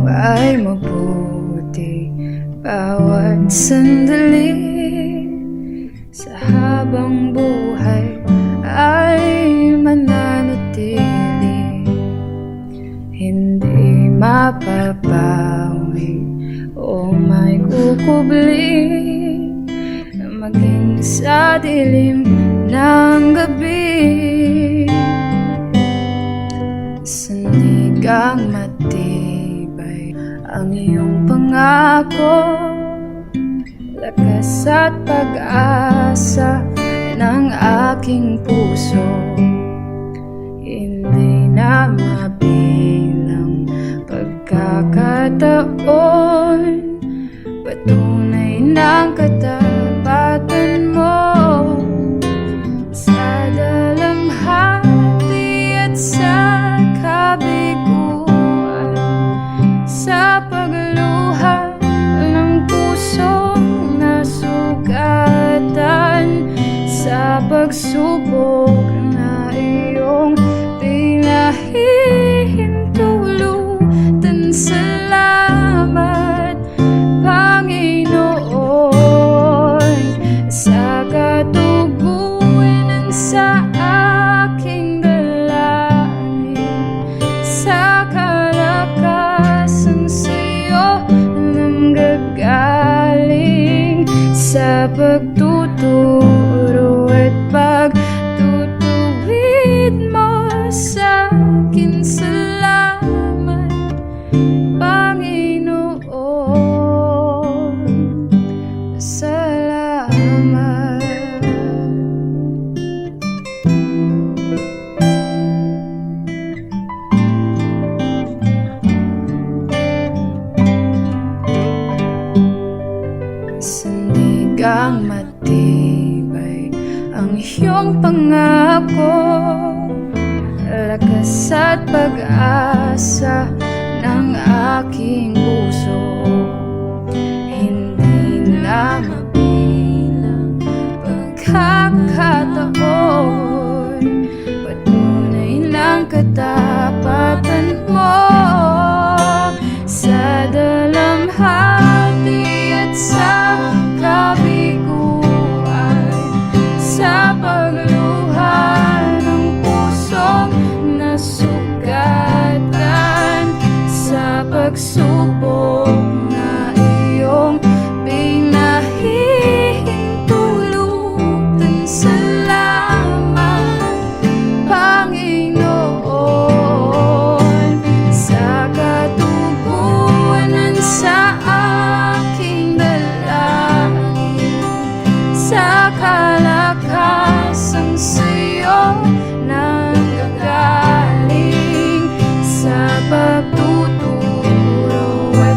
ay mabuti bawat sandali sa habang buhay ay mananatili, hindi mapapawi o may kukubli, maging sa dilim ng gabi. Sanigang matibay ang iyong pangako, lakas at pag-asa ng aking puso, hindi na mabilang pagkakataon, patunay ng katapatan mo sa dalamhati at sa kabiguan, sa pagluha ng pusong nasugatan, sa pagsubok na iyong pinahihintulutan. Salamat, Panginoon, sa katugunan sa aking dalangin, sa kalakasan sa'yo nanggagaling, sa pagtuturo at pagtutuwid mo sa akin. Salamat, Panginoon, salamat. Sanigang matibay ang iyong pangako, lakas at pag-asa ng aking puso, hindi na mabilang pagkakataon, patunay ng katapatan mo sa dalamhati at sa kabiguan, sa pagluha ng pusong nasugatan, sa pagsubok na iyong pinahihintulutan. Salamat, Panginoon, sa katugunan sa aking dalangin, sa kalakasang sa'yo nanggagaling, sa pagtuturo at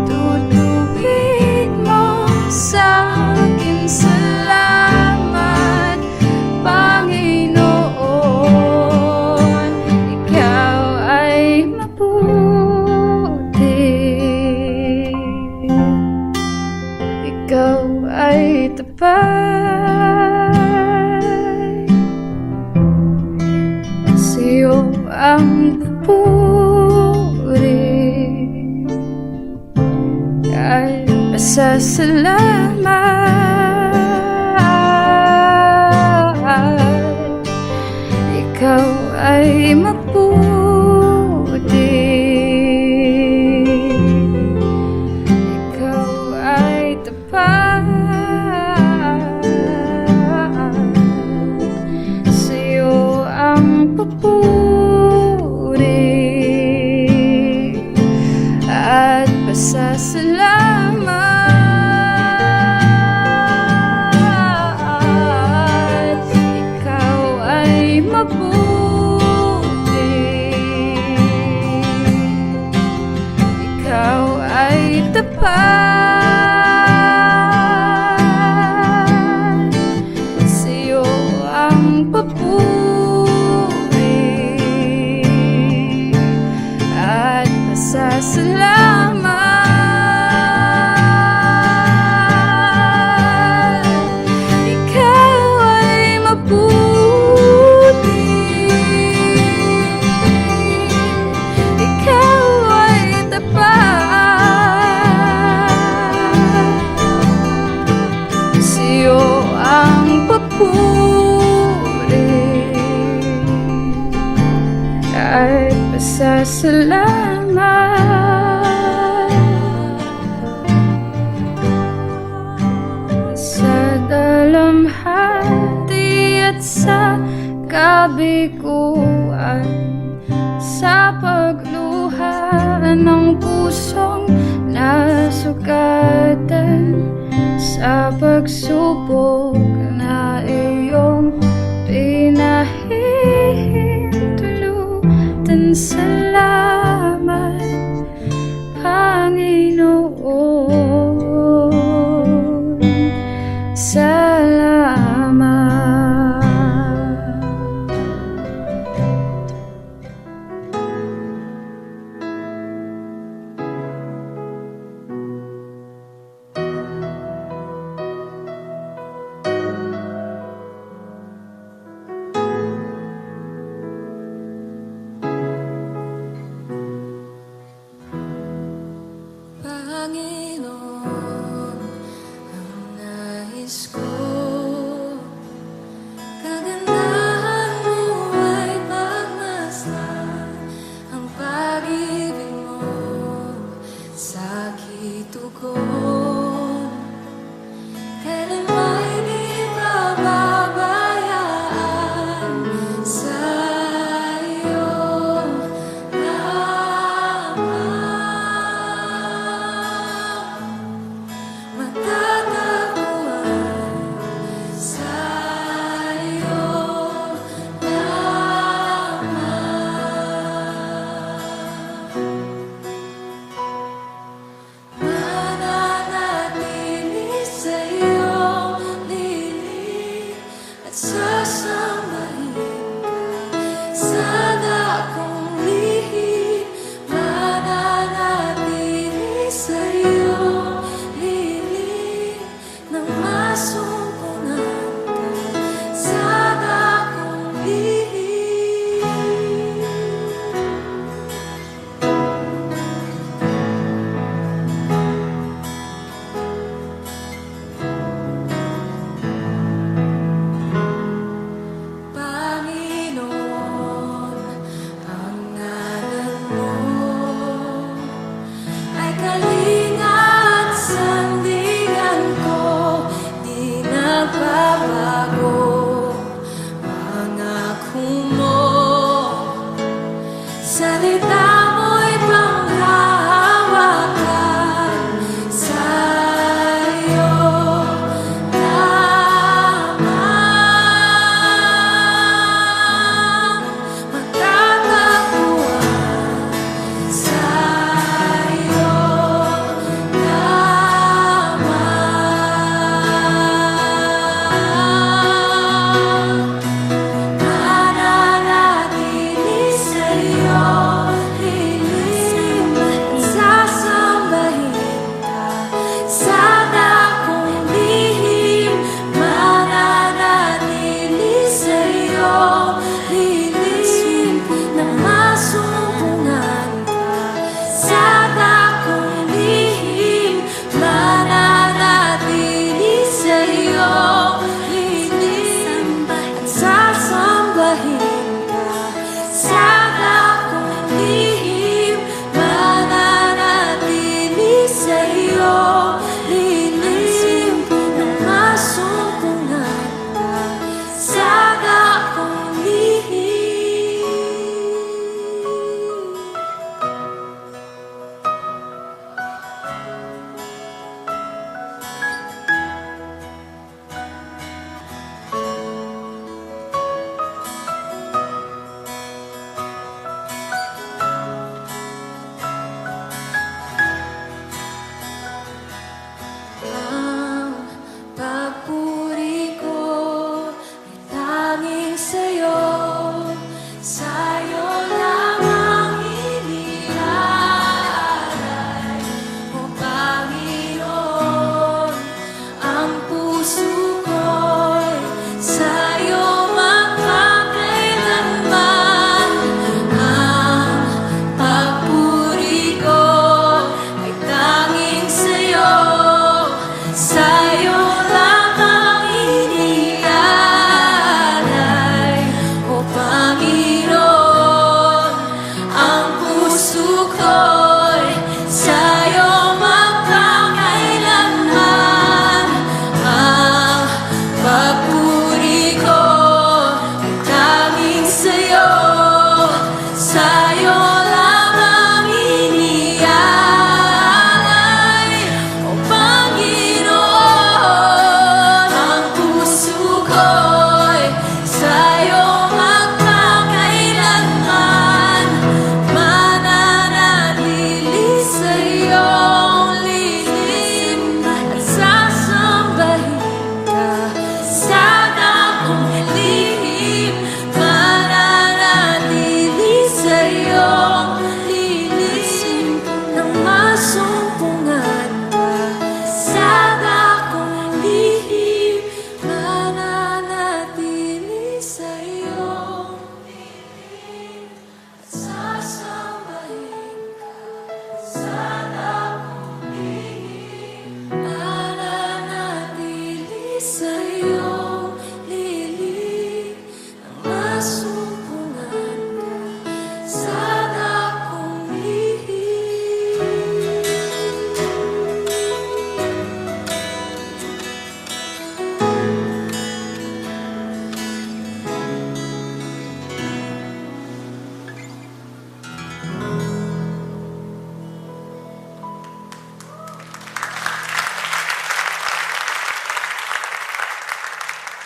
pagtutuwid mo sa akin. Salamat, Panginoon, ikaw ay mabuti, ikaw ay tapat, sa'yo ang papuri ay pasasalamat. Ikaw ay mabuti, ikaw ay tapat, sa'yo ang papuri at pasasalamat. Ikaw ay mabuti, salamat sa dalamhati at sa kabiguan, sa pagluha ng pusong nasugatan, sa pagsubok na iyong